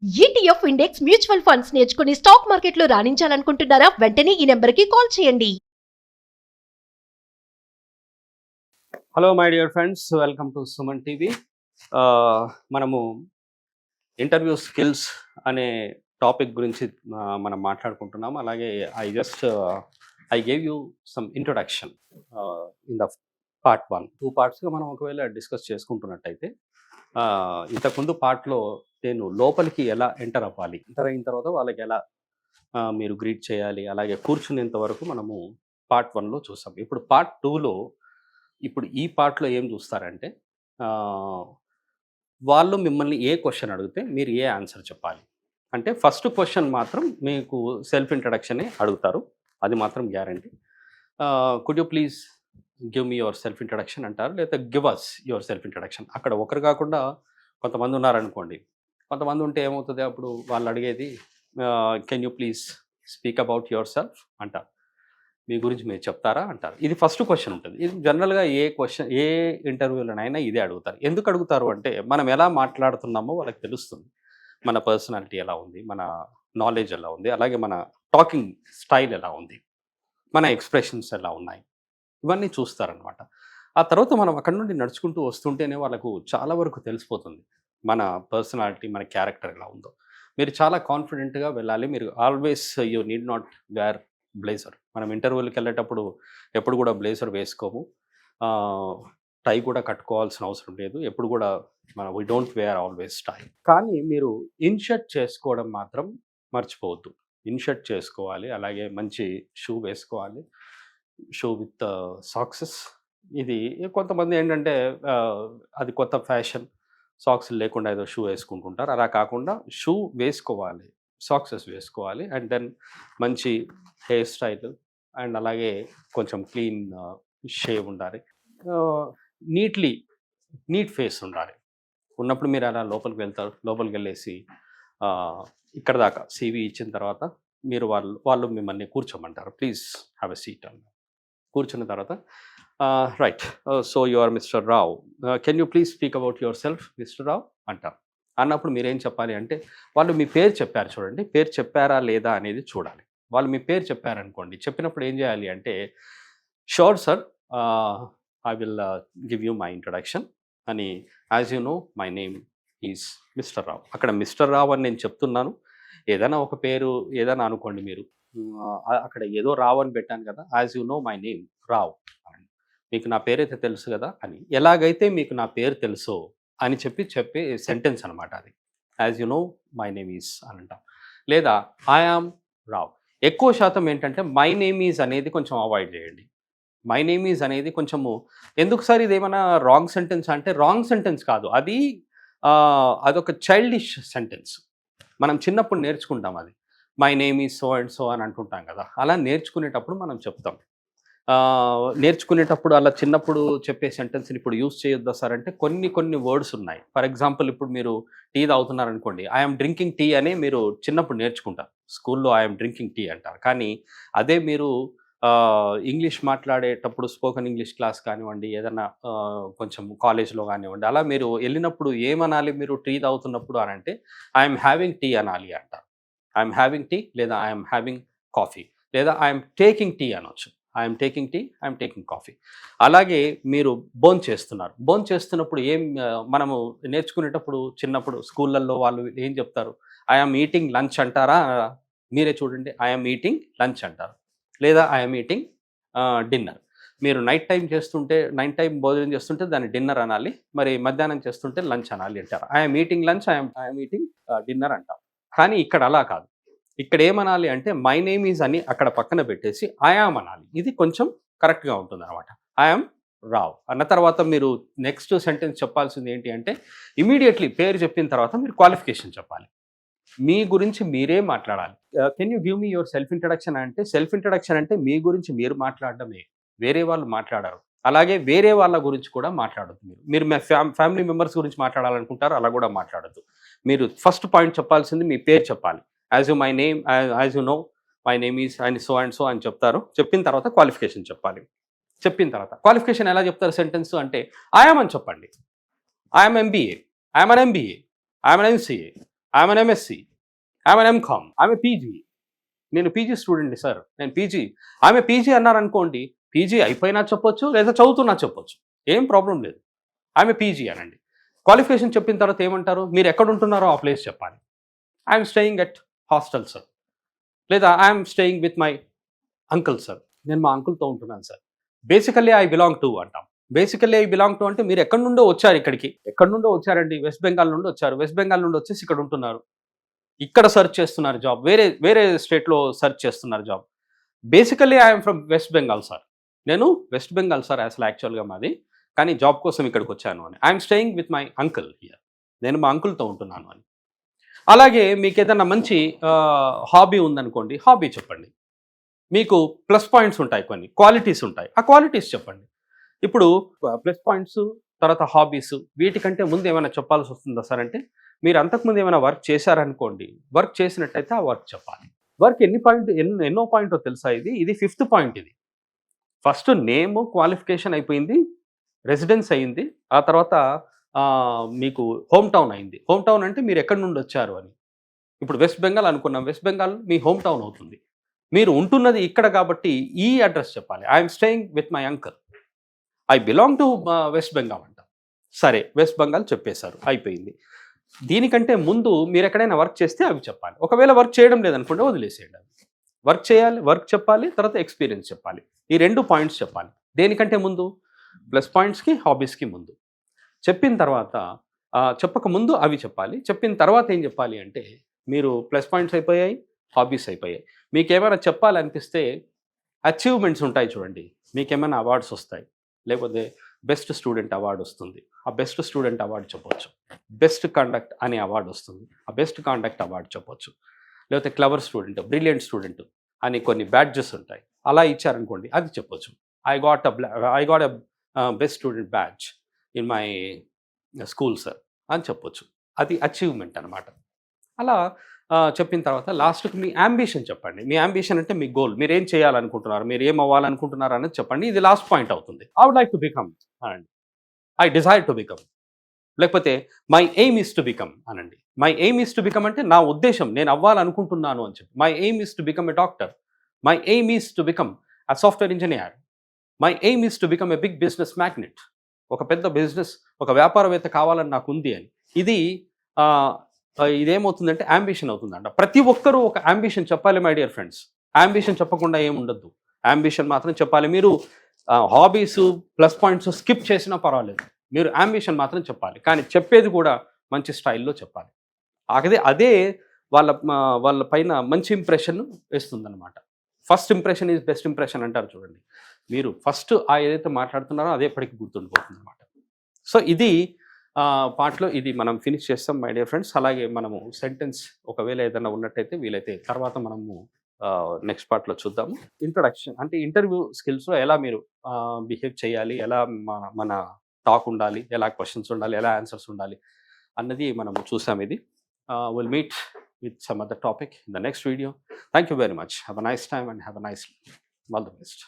ETF index mutual funds నేర్చుకుని stock మార్కెట్లో రాణించాలనుకుంటున్నారా? వెంటనే ఈ నెంబర్కి కాల్ చేయండి. Hello my dear friends, welcome to Suman TV. మనము ఇంటర్వ్యూ స్కిల్స్ అనే టాపిక్ గురించి మనం మాట్లాడుకుంటున్నాం. అలాగే I gave you some introduction in the part 1. 2 పార్ట్స్గా మనం ఒకవేళ డిస్కస్ చేసుకుంటున్నట్టయితే, ఇంతకుముందు పార్ట్లో నేను లోపలికి ఎలా ఎంటర్ అవ్వాలి, ఎంటర్ అయిన తర్వాత వాళ్ళకి ఎలా మీరు గ్రీట్ చేయాలి, అలాగే కూర్చునేంత వరకు మనము పార్ట్ 1లో చూసాం. ఇప్పుడు పార్ట్ 2లో ఇప్పుడు ఈ పార్ట్లో ఏం చూస్తారంటే, వాళ్ళు మిమ్మల్ని ఏ క్వశ్చన్ అడిగితే మీరు ఏ ఆన్సర్ చెప్పాలి. అంటే ఫస్ట్ క్వశ్చన్ మాత్రం మీకు సెల్ఫ్ ఇంట్రడక్షనే అడుగుతారు, అది మాత్రం guarantee. Could you please give me yourself introduction అంటారు, లేదా give us yourself introduction. అక్కడ ఒకరు కాకుండా కొంతమంది ఉన్నారనుకోండి, కొంతమంది ఉంటే ఏమవుతుంది, అప్పుడు వాళ్ళు అడిగేది can you please speak about your self అంటారు, మీ గురించి మీరు చెప్తారా అంటారు. ఇది ఫస్ట్ క్వశ్చన్ ఉంటుంది. ఇది జనరల్గా ఏ ఇంటర్వ్యూలోనైనా ఇదే అడుగుతారు. ఎందుకు అడుగుతారు అంటే, మనం ఎలా మాట్లాడుతున్నామో వాళ్ళకి తెలుస్తుంది. మన పర్సనాలిటీ ఎలా ఉంది, మన నాలెడ్జ్ ఎలా ఉంది, అలాగే మన టాకింగ్ స్టైల్ ఎలా ఉంది, మన ఎక్స్ప్రెషన్స్ ఎలా ఉన్నాయి, ఇవన్నీ చూస్తారనమాట. ఆ తర్వాత మనం అక్కడ నుండి నడుచుకుంటూ వస్తుంటేనే వాళ్ళకు చాలా వరకు తెలిసిపోతుంది మన పర్సనాలిటీ, మన క్యారెక్టర్ ఎలా ఉందో. మీరు చాలా కాన్ఫిడెంట్గా వెళ్ళాలి. మీరు always you need not wear blazer. మనం ఇంటర్వ్యూలకు వెళ్ళేటప్పుడు ఎప్పుడు కూడా బ్లేజర్ వేసుకోము, టై కూడా కట్టుకోవాల్సిన అవసరం లేదు. ఎప్పుడు కూడా వీ డోంట్ వేర్ ఆల్వేస్ టై. కానీ మీరు ఇన్షర్ట్ చేసుకోవడం మాత్రం మర్చిపోవద్దు. ఇన్షర్ట్ చేసుకోవాలి, అలాగే మంచి షూ వేసుకోవాలి, షూ విత్ సాక్సెస్. ఇది కొంతమంది ఏంటంటే అది కొత్త ఫ్యాషన్, సాక్స్ లేకుండా ఏదో షూ వేసుకుంటుంటారు. అలా కాకుండా షూ వేసుకోవాలి, సాక్సెస్ వేసుకోవాలి, అండ్ దెన్ మంచి హెయిర్ స్టైల్, అండ్ అలాగే కొంచెం క్లీన్ షేవ్ ఉండాలి, నీట్ ఫేస్ ఉండాలి. ఉన్నప్పుడు మీరు అలా లోపలికి వెళ్తారు. లోపలికి వెళ్ళేసి ఇక్కడ దాకా CV ఇచ్చిన తర్వాత మీరు వాళ్ళు మిమ్మల్ని కూర్చోమంటారు. ప్లీజ్ హ్యావ్ ఎ సీట్ అన్న. కూర్చున్న తర్వాత right, so you are Mister Rao, can you please speak about yourself Mister Rao అంటారు. అన్నప్పుడు మీరేం చెప్పాలి అంటే, వాళ్ళు మీ పేరు చెప్పారు చూడండి, పేరు చెప్పారా లేదా అనేది చూడాలి. వాళ్ళు మీ పేరు చెప్పారనుకోండి, చెప్పినప్పుడు ఏం చేయాలి అంటే, sure sir, I will give you my introduction అని, as you know my name is mister Rao. అక్కడ మిస్టర్ రావ్ అని నేను చెప్తున్నాను. ఏదైనా ఒక పేరు ఏదైనా అనుకోండి, మీరు అక్కడ ఏదో రావ్ అని పెట్టాను కదా, as you know my name Rao, మీకు నా పేరైతే తెలుసు కదా అని. ఎలాగైతే మీకు నా పేరు తెలుసో అని చెప్పే సెంటెన్స్ అనమాట అది. As you know my name is అని అంటాం, లేదా ఐ యామ్ రావ్. ఎక్కువ శాతం ఏంటంటే మై నేమ్ ఈజ్ అనేది కొంచెం అవాయిడ్ చేయండి. మై నేమ్ ఈజ్ అనేది కొంచెము ఎందుకు సార్, ఇది ఏమైనా రాంగ్ సెంటెన్స్ అంటే, రాంగ్ సెంటెన్స్ కాదు అది, అదొక చైల్డిష్ సెంటెన్స్. మనం చిన్నప్పుడు నేర్చుకుంటాం అది, my name is so and so అని అంటుంటాం కదా. అలా నేర్చుకునేటప్పుడు మనం చెప్తాం. నేర్చుకునేటప్పుడు అలా చిన్నప్పుడు చెప్పే సెంటెన్స్ని ఇప్పుడు యూజ్ చేయొద్దా సార్ అంటే, కొన్ని వర్డ్స్ ఉన్నాయి. ఫర్ ఎగ్జాంపుల్, ఇప్పుడు మీరు టీ తాగుతున్నారనుకోండి, ఐఎమ్ డ్రింకింగ్ టీ అని మీరు చిన్నప్పుడు నేర్చుకుంటారు. స్కూల్లో ఐఎమ్ డ్రింకింగ్ టీ అంటారు. కానీ అదే మీరు ఇంగ్లీష్ మాట్లాడేటప్పుడు, స్పోకెన్ ఇంగ్లీష్ క్లాస్ కానివ్వండి, ఏదన్నా కొంచెం కాలేజ్లో కానివ్వండి, అలా మీరు వెళ్ళినప్పుడు ఏమనాలి, మీరు టీ తాగుతున్నప్పుడు అని అంటే, ఐఎమ్ హ్యావింగ్ టీ అనాలి అంటారు. ఐఎమ్ హ్యావింగ్ టీ, లేదా ఐఎమ్ హ్యావింగ్ కాఫీ, లేదా ఐఎమ్ టేకింగ్ టీ అనొచ్చు. I'm taking tea, I'm taking coffee. అలాగే మీరు భోంచేస్తున్నప్పుడు మనము నేర్చుకునేటప్పుడు చిన్నప్పుడు స్కూళ్ళల్లో వాళ్ళు ఏం చెప్తారు, ఐఎమ్ ఈటింగ్ లంచ్ అంటారా? మీరే చూడండి, ఐఎమ్ ఈటింగ్ లంచ్ అంటారు, లేదా ఐఎమ్ ఈటింగ్ డిన్నర్. మీరు నైట్ టైం భోజనం చేస్తుంటే దాన్ని డిన్నర్ అనాలి, మరి మధ్యాహ్నం చేస్తుంటే లంచ్ అనాలి అంటారు. I'm eating lunch, I'm eating dinner అంటాం. కానీ ఇక్కడ అలా కాదు. ఇక్కడ ఏమనాలి అంటే, మై నేమ్ ఈజ్ అని అక్కడ పక్కన పెట్టేసి ఐఆమ్ అనాలి. ఇది కొంచెం కరెక్ట్గా ఉంటుంది అనమాట. ఐఆమ్ రావ్ అన్న తర్వాత మీరు నెక్స్ట్ సెంటెన్స్ చెప్పాల్సింది ఏంటి అంటే, ఇమీడియట్లీ పేరు చెప్పిన తర్వాత మీరు క్వాలిఫికేషన్ చెప్పాలి. మీ గురించి మీరే మాట్లాడాలి. Can you give me yourself introduction అంటే, సెల్ఫ్ ఇంట్రడక్షన్ అంటే మీ గురించి మీరు మాట్లాడడమే, వేరే వాళ్ళు మాట్లాడారు. అలాగే వేరే వాళ్ళ గురించి కూడా మాట్లాడద్దు. మీరు మీ ఫ్యామిలీ మెంబర్స్ గురించి మాట్లాడాలనుకుంటారు, అలా కూడా మాట్లాడద్దు. మీరు ఫస్ట్ పాయింట్ చెప్పాల్సింది మీ పేరు చెప్పాలి. As you know my name is and so అని చెప్తారు. చెప్పిన తర్వాత క్వాలిఫికేషన్ చెప్పాలి. చెప్పిన తర్వాత క్వాలిఫికేషన్ ఎలా చెప్తారు సెంటెన్స్ అంటే, ఐఎమ్ అని చెప్పండి. I'm MBA, I'm an MBA, I'm an MCA, I'm an MSc, I'm an MCom, I'm PG. నేను పీజీ స్టూడెంట్ని సార్, నేను పీజీ. ఆమె పీజీ అన్నారనుకోండి, పీజీ అయిపోయినా చెప్పొచ్చు లేదా చదువుతున్నా చెప్పొచ్చు, ఏం ప్రాబ్లం లేదు. ఆమె పీజీ అనండి. క్వాలిఫికేషన్ చెప్పిన తర్వాత ఏమంటారు, మీరు ఎక్కడ ఉంటున్నారో ఆ ప్లేస్ చెప్పాలి. I'm staying at hostel sir, లేదా I'm staying with my uncle sir, నేను మా అంకుల్తో ఉంటున్నాను సార్. బేసికల్లీ ఐ బిలాంగ్ టు అంటాం. బేసికల్లీ ఐ బిలాంగ్ టు అంటే మీరు ఎక్కడి నుండో వచ్చారు ఇక్కడికి, ఎక్కడి నుండో వచ్చారండి, వెస్ట్ బెంగాల్ నుండి వచ్చారు, వెస్ట్ బెంగాల్ నుండి వచ్చేసి ఇక్కడ ఉంటున్నారు, ఇక్కడ సెర్చ్ చేస్తున్నారు జాబ్, వేరే వేరే స్టేట్లో సెర్చ్ చేస్తున్నారు job. Basically I'm from west Bengal sir, నేను వెస్ట్ బెంగాల్ సార్ అసలు యాక్చువల్గా మాది, కానీ జాబ్ కోసం ఇక్కడికి వచ్చాను అని. I'm staying with my uncle here, నేను మా అంకుల్తో ఉంటున్నాను అని. అలాగే మీకు ఏదైనా మంచి హాబీ ఉందనుకోండి, హాబీ చెప్పండి. మీకు ప్లస్ పాయింట్స్ ఉంటాయి, కొన్ని క్వాలిటీస్ ఉంటాయి, ఆ క్వాలిటీస్ చెప్పండి. ఇప్పుడు ప్లస్ పాయింట్స్ తర్వాత హాబీస్, వీటికంటే ముందు ఏమైనా చెప్పాల్సి వస్తుందా సార్ అంటే, మీరు అంతకుముందు ఏమైనా వర్క్ చేశారనుకోండి, వర్క్ చేసినట్టయితే ఆ వర్క్ చెప్పాలి. వర్క్ ఎన్నో పాయింటో తెలుసా, ఇది 5th పాయింట్. ఇది ఫస్ట్ నేమ్, క్వాలిఫికేషన్ అయిపోయింది, రెసిడెన్స్ అయింది, ఆ తర్వాత మీకు హోమ్ టౌన్ అయింది. హోమ్ టౌన్ అంటే మీరు ఎక్కడి నుండి వచ్చారు అని. ఇప్పుడు వెస్ట్ బెంగాల్ అనుకున్నాం, వెస్ట్ బెంగాల్ మీ హోమ్ టౌన్ అవుతుంది. మీరు ఉంటున్నది ఇక్కడ కాబట్టి ఈ అడ్రస్ చెప్పాలి. I'm staying with my uncle, I belong to west Bengal అంట. సరే, వెస్ట్ బెంగాల్ చెప్పేశారు, అయిపోయింది. దీనికంటే ముందు మీరు ఎక్కడైనా వర్క్ చేస్తే అవి చెప్పాలి. ఒకవేళ వర్క్ చేయడం లేదనుకుంటే వదిలేసేయండి. వర్క్ చేయాలి, వర్క్ చెప్పాలి, తర్వాత ఎక్స్పీరియన్స్ చెప్పాలి. ఈ 2 పాయింట్స్ చెప్పాలి. దేనికంటే ముందు, ప్లస్ పాయింట్స్కి హాబీస్కి ముందు. చెప్పిన తర్వాత చెప్పక ముందు అవి చెప్పాలి. చెప్పిన తర్వాత ఏం చెప్పాలి అంటే, మీరు ప్లస్ పాయింట్స్ అయిపోయాయి, హాబీస్ అయిపోయాయి, మీకేమైనా చెప్పాలనిపిస్తే అచీవ్మెంట్స్ ఉంటాయి చూడండి, మీకేమైనా అవార్డ్స్ వస్తాయి, లేకపోతే బెస్ట్ స్టూడెంట్ అవార్డు వస్తుంది, ఆ బెస్ట్ స్టూడెంట్ అవార్డు చెప్పొచ్చు. బెస్ట్ కండక్ట్ అనే అవార్డు వస్తుంది, ఆ బెస్ట్ కండక్ట్ అవార్డు చెప్పొచ్చు. లేకపోతే క్లవర్ స్టూడెంట్, బ్రిలియంట్ స్టూడెంట్ అని కొన్ని బ్యాడ్జెస్ ఉంటాయి, అలా ఇచ్చారనుకోండి, అది చెప్పొచ్చు. I got a best student badge in my school sir అని చెప్పొచ్చు. అది అచీవ్మెంట్ అనమాట. అలా చెప్పిన తర్వాత లాస్ట్కి మీ యాంబిషన్ చెప్పండి. మీ యాంబిషన్ అంటే మీ గోల్, మీరు ఏం చేయాలనుకుంటున్నారు, మీరు ఏం అవ్వాలనుకుంటున్నారు అనేది చెప్పండి. ఇది లాస్ట్ పాయింట్ అవుతుంది. I would like to become అనండి, ఐ డిజైర్ టు బికమ్, లేకపోతే my aim is to become అనండి. My aim is to become అంటే నా ఉద్దేశం, నేను అవ్వాలనుకుంటున్నాను అని చెప్పి. My aim is to become a doctor, my aim is to become a software engineer, my aim is to become a big business magnet, ఒక పెద్ద బిజినెస్, ఒక వ్యాపారవేత్త కావాలని నాకు ఉంది అని. ఇది ఇదేమవుతుందంటే యాంబిషన్ అవుతుందంట. ప్రతి ఒక్కరూ ఒక యాంబిషన్ చెప్పాలి మై డియర్ ఫ్రెండ్స్. యాంబిషన్ చెప్పకుండా ఏముండద్దు, యాంబిషన్ మాత్రం చెప్పాలి. మీరు హాబీస్ ప్లస్ పాయింట్స్ స్కిప్ చేసినా పర్వాలేదు, మీరు యాంబిషన్ మాత్రం చెప్పాలి. కానీ చెప్పేది కూడా మంచి స్టైల్లో చెప్పాలి. అదే వాళ్ళ పైన మంచి ఇంప్రెషన్ వేస్తుందన్నమాట. First impression is best impression అంటారు చూడండి. మీరు ఫస్ట్ ఏదైతే మాట్లాడుతున్నారో అదే ఎప్పటికీ గుర్తుండిపోతుంది అనమాట. సో ఇది పార్ట్లో ఇది మనం ఫినిష్ చేస్తాం మై డియర్ ఫ్రెండ్స్. అలాగే మనము సెంటెన్స్ ఒకవేళ ఏదైనా ఉన్నట్టయితే వీలైతే తర్వాత మనము నెక్స్ట్ పార్ట్లో చూద్దాము. ఇంట్రొడక్షన్ అంటే ఇంటర్వ్యూ స్కిల్స్లో ఎలా మీరు బిహేవ్ చేయాలి, ఎలా మన టాక్ ఉండాలి, ఎలా క్వశ్చన్స్ ఉండాలి, ఎలా ఆన్సర్స్ ఉండాలి అన్నది మనము చూసాం. ఇది will meet with some other topic in the next video. Thank you very much. Have a nice time and have a nice all the best.